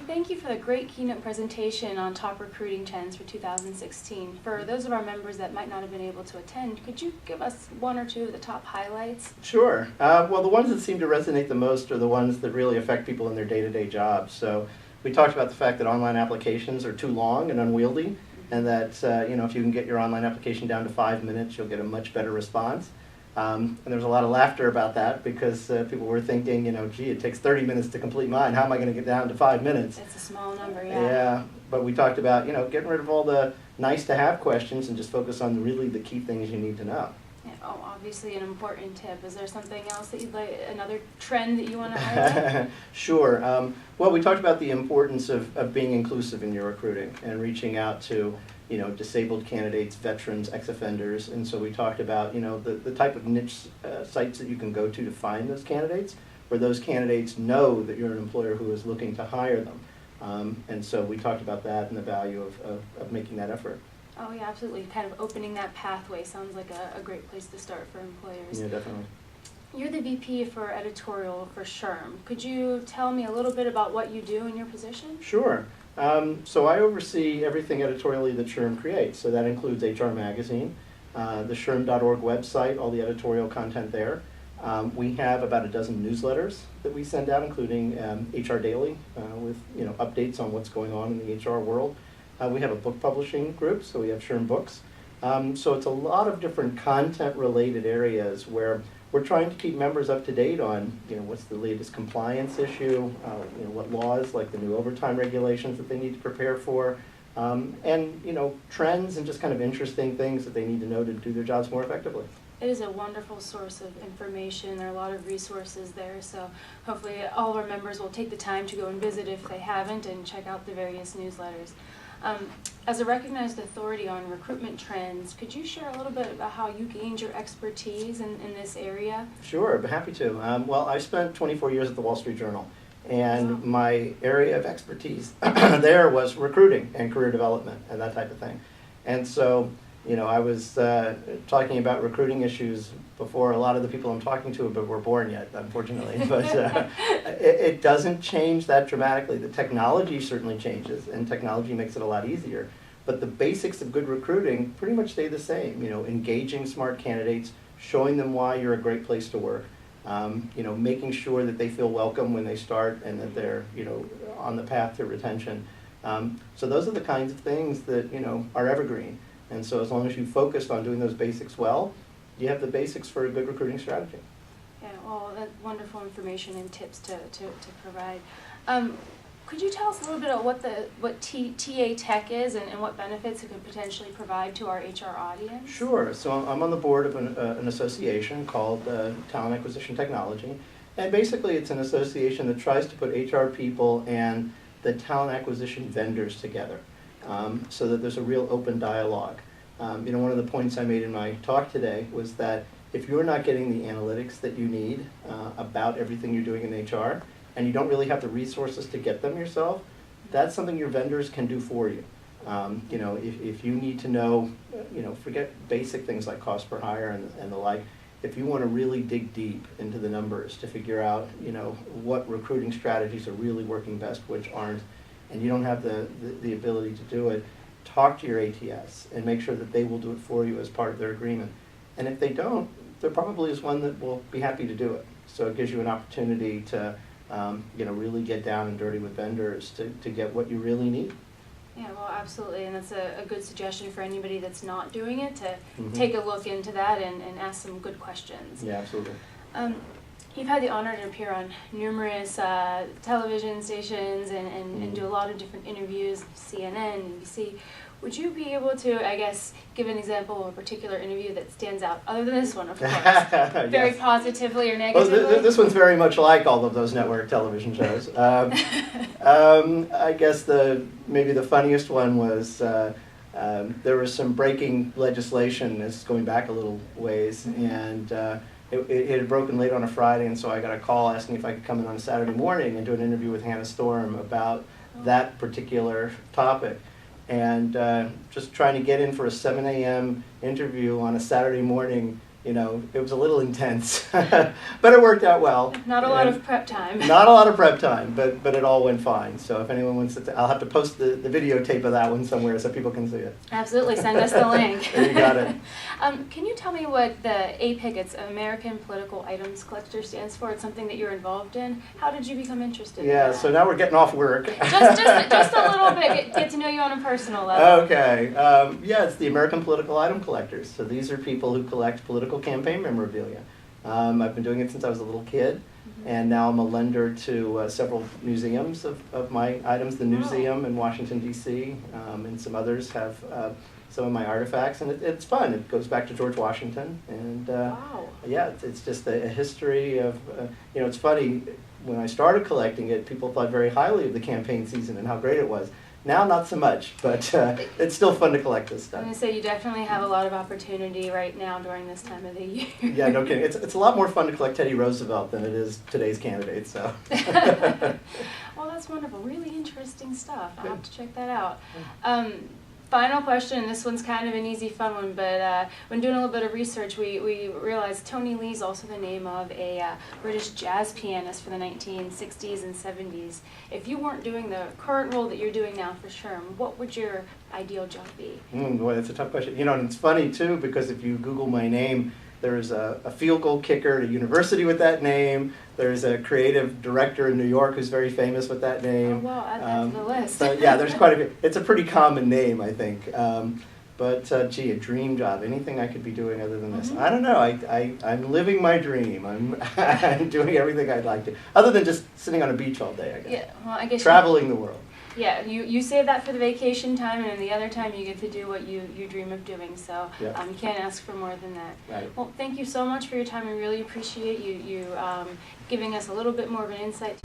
thank you for the great keynote presentation on top recruiting trends for 2016. For those of our members that might not have been able to attend, could you give us one or two of the top highlights? Sure. Well, the ones that seem to resonate the most are the ones that really affect people in their day-to-day jobs. So we talked about the fact that online applications are too long and unwieldy, and that if you can get your online application down to 5 minutes, you'll get a much better response. And there was a lot of laughter about that because people were thinking, gee, it takes 30 minutes to complete mine. How am I going to get down to 5 minutes? It's a small number, yeah. Yeah, but we talked about, getting rid of all the nice-to-have questions and just focus on really the key things you need to know. Yeah, obviously an important tip. Is there something else that you'd like, another trend that you want to highlight? Sure. Well, we talked about the importance of being inclusive in your recruiting and reaching out to disabled candidates, veterans, ex-offenders, and so we talked about, the type of niche sites that you can go to find those candidates, where those candidates know that you're an employer who is looking to hire them. And so we talked about that and the value of making that effort. Oh yeah, absolutely. Kind of opening that pathway sounds like a great place to start for employers. Yeah, definitely. You're the VP for Editorial for SHRM. Could you tell me a little bit about what you do in your position? Sure. So I oversee everything editorially that SHRM creates. So that includes HR Magazine, the SHRM.org website, all the editorial content there. We have about a dozen newsletters that we send out, including HR Daily, with updates on what's going on in the HR world. We have a book publishing group, so we have SHRM Books. So it's a lot of different content-related areas where we're trying to keep members up to date on, what's the latest compliance issue, what laws, like the new overtime regulations that they need to prepare for, and, trends and just kind of interesting things that they need to know to do their jobs more effectively. It is a wonderful source of information. There are a lot of resources there, so hopefully all of our members will take the time to go and visit if they haven't and check out the various newsletters. As a recognized authority on recruitment trends, could you share a little bit about how you gained your expertise in this area? Sure, I'd be happy to. Well, I spent 24 years at the Wall Street Journal, and my area of expertise there was recruiting and career development and that type of thing. And so, I was talking about recruiting issues before a lot of the people I'm talking to were born yet, unfortunately. But it doesn't change that dramatically. The technology certainly changes, and technology makes it a lot easier. But the basics of good recruiting pretty much stay the same. Engaging smart candidates, showing them why you're a great place to work, making sure that they feel welcome when they start and that they're, on the path to retention. So those are the kinds of things that, are evergreen. And so as long as you focused on doing those basics well, you have the basics for a good recruiting strategy. Yeah, well, that's wonderful information and tips to provide. Could you tell us a little bit about what TA Tech is and what benefits it could potentially provide to our HR audience? Sure. So I'm on the board of an association called Talent Acquisition Technology. And basically it's an association that tries to put HR people and the talent acquisition vendors together. So that there's a real open dialogue. One of the points I made in my talk today was that if you're not getting the analytics that you need about everything you're doing in HR, and you don't really have the resources to get them yourself, that's something your vendors can do for you. If you need to know, forget basic things like cost per hire and the like. If you want to really dig deep into the numbers to figure out, what recruiting strategies are really working best, which aren't, and you don't have the ability to do it, talk to your ATS and make sure that they will do it for you as part of their agreement. And if they don't, there probably is one that will be happy to do it. So it gives you an opportunity to really get down and dirty with vendors to get what you really need. Yeah, well, absolutely, and that's a good suggestion for anybody that's not doing it to take a look into that and ask some good questions. Yeah, absolutely. You've had the honor to appear on numerous television stations and do a lot of different interviews, CNN, NBC. Would you be able to, I guess, give an example of a particular interview that stands out, other than this one, of course, very positively or negatively? Well, this one's very much like all of those network television shows. I guess maybe the funniest one was there was some breaking legislation. This is going back a little ways, and it had broken late on a Friday, and so I got a call asking if I could come in on a Saturday morning and do an interview with Hannah Storm about that particular topic. And just trying to get in for a 7 a.m. interview on a Saturday morning you know, it was a little intense, but it worked out well. Not a lot And of prep time. Not a lot of prep time, but it all went fine. So if anyone wants to, I'll have to post the videotape of that one somewhere so people can see it. Absolutely, send us the link. You got it. Can you tell me what the APIC, it's American Political Items Collector, stands for? It's something that you're involved in. How did you become interested in Yeah, that? so now we're getting off work. Just a little bit, get to know you on a personal level. Okay. Yeah, it's the American Political Item Collectors. So these are people who collect political campaign memorabilia. I've been doing it since I was a little kid, and now I'm a lender to several museums of my items. The Newseum in Washington, D.C., and some others have some of my artifacts, and it's fun. It goes back to George Washington, and Wow. yeah, it's just a history of, you know, it's funny, when I started collecting it, people thought very highly of the campaign season and how great it was. Now, not so much, but it's still fun to collect this I'm stuff. going to say you definitely have a lot of opportunity right now during this time of the year. Yeah, no kidding. It's a lot more fun to collect Teddy Roosevelt than it is today's candidates, so. Well, that's wonderful. Really interesting stuff. I'll have to check that out. Final question, this one's kind of an easy, fun one, but when doing a little bit of research, we realized Tony Lee's also the name of a British jazz pianist for the 1960s and 70s. If you weren't doing the current role that you're doing now for SHRM, what would your ideal job be? Boy, that's a tough question. You know, and it's funny, too, because if you Google my name, there's a field goal kicker at a university with that name. There's a creative director in New York who's very famous with that name. Oh, well, add that to the list. But yeah, there's quite a few. It's a pretty common name, I think. But gee, a dream job, anything I could be doing other than this. I don't know, I'm living my dream. I'm doing everything I'd like to, other than just sitting on a beach all day, I guess. Yeah, well, I guess Traveling the world. Yeah, you save that for the vacation time, and then the other time you get to do what you dream of doing. So Yep. You can't ask for more than that. Right. Well, thank you so much for your time. I really appreciate you giving us a little bit more of an insight.